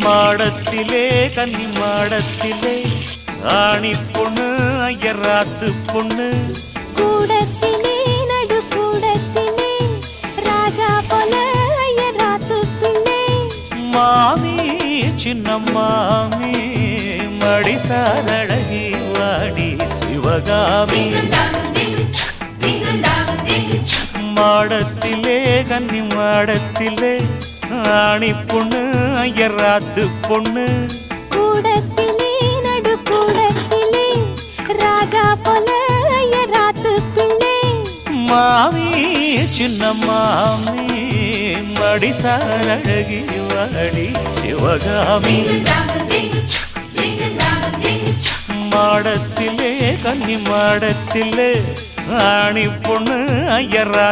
மாடத்திலே கன்னி மாடத்திலே ஆணி பொண்ணு ஐயராத்து பொண்ணு கூடத்திலே நடு கூடத்திலே ராஜா போல ஐயராத்து பிள்ளை மாமி சின்ன மாமி மடிசாரழகி வாடி சிவகாமி மாடத்திலே கன்னி மாடத்திலே ஆணி பொண்ணு ஐயராத்து பொண்ணு கூடத்திலே நடு கூடத்திலே ராஜா போல ஐயராத்து பிள்ளை மாமி சின்ன மாமி மடிசாரழகி வாடி சிவகாமி மாடத்திலே கன்னி மாடத்திலே ஆணி பொண்ணு ஐயரா